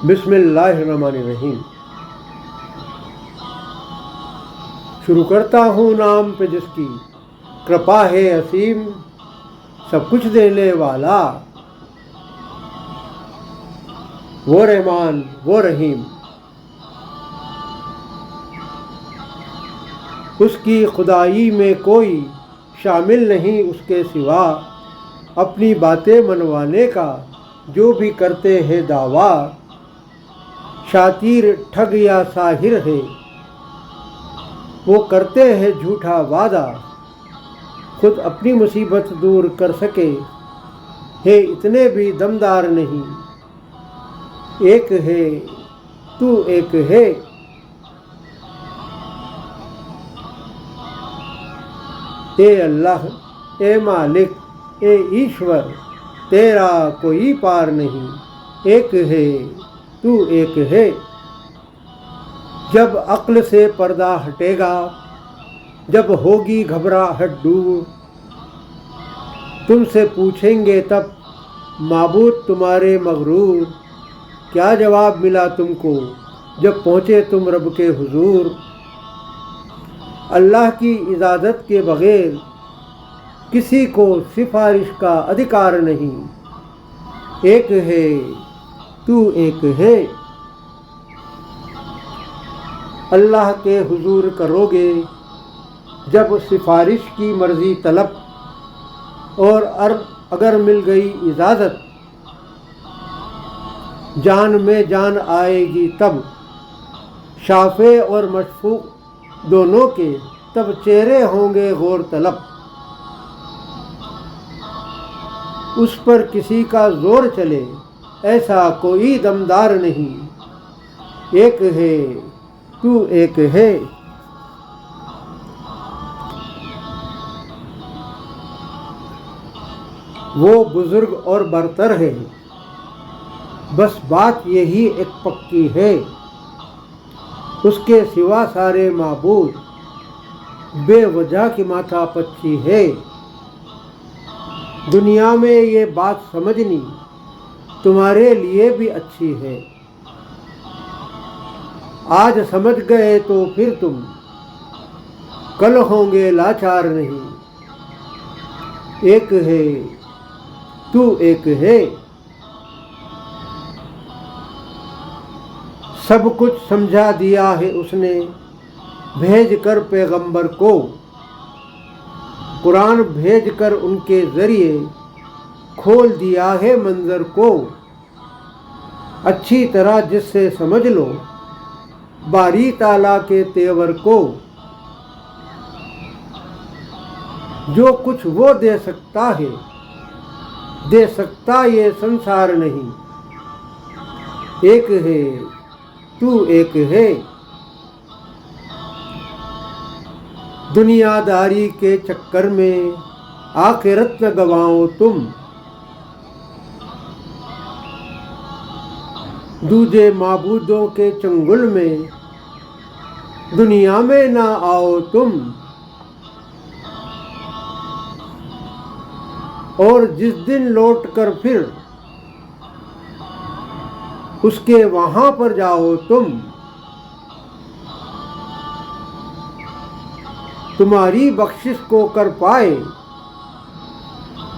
بسم اللہ الرحمن الرحیم۔ شروع کرتا ہوں نام پہ جس کی کرپا ہے اسیم، سب کچھ دینے والا وہ رحمان وہ رحیم۔ اس کی خدائی میں کوئی شامل نہیں اس کے سوا، اپنی باتیں منوانے کا جو بھی کرتے ہیں دعویٰ، شاطر ٹھگ یا ساحر ہے وہ کرتے ہیں جھوٹا وعدہ، خود اپنی مصیبت دور کر سکے ہے اتنے بھی دمدار نہیں۔ ایک ہے تو ایک ہے، اے اللہ اے مالک اے ایشور، تیرا کوئی پار نہیں۔ ایک ہے تو ایک ہے، جب عقل سے پردہ ہٹے گا، جب ہوگی گھبراہٹ دور، تم سے پوچھیں گے تب معبود تمہارے مغرور، کیا جواب ملا تم کو جب پہنچے تم رب کے حضور۔ اللہ کی اجازت کے بغیر کسی کو سفارش کا ادھیکار نہیں۔ ایک ہے تو ایک ہے، اللہ کے حضور کرو گے جب سفارش کی مرضی طلب، اور اگر مل گئی اجازت جان میں جان آئے گی تب، شافع اور مشفوع دونوں کے تب چہرے ہوں گے غور طلب۔ اس پر کسی کا زور چلے ایسا کوئی دمدار نہیں۔ ایک ہے تو ایک ہے، وہ بزرگ اور برتر ہے، بس بات یہی ایک پکی ہے، اس کے سوا سارے معبود بے وجہ کی ماتھا پچی ہے۔ دنیا میں یہ بات سمجھنی تمہارے لیے بھی اچھی ہے، آج سمجھ گئے تو پھر تم کل ہوں گے لاچار نہیں۔ ایک ہے تو ایک ہے، سب کچھ سمجھا دیا ہے اس نے بھیج کر پیغمبر کو، قرآن بھیج کر ان کے ذریعے کھول دیا ہے منظر کو۔ اچھی طرح جس سے سمجھ لو باری تعالیٰ کے تیور کو، جو کچھ وہ دے سکتا ہے دے سکتا یہ سنسار نہیں۔ ایک ہے تو ایک ہے، دنیا داری کے چکر میں آخرت نہ گواؤ تم، دوجے معبودوں کے چنگل میں دنیا میں نہ آؤ تم۔ اور جس دن لوٹ کر پھر اس کے وہاں پر جاؤ تم، تمہاری بخشش کو کر پائے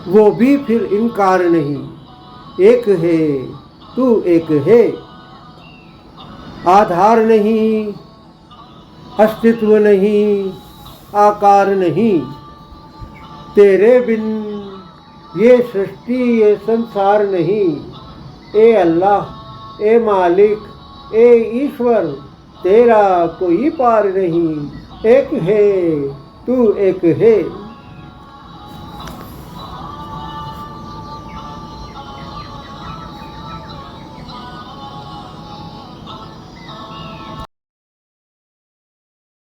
وہ بھی پھر انکار نہیں۔ ایک ہے تو ایک ہے، آدھار نہیں استتو نہیں آکار نہیں، تیرے بن یہ سرشٹی یہ سنسار نہیں۔ اے اللہ اے مالک اے ایشور، تیرا کوئی پار نہیں۔ ایک ہے تو ایک ہے۔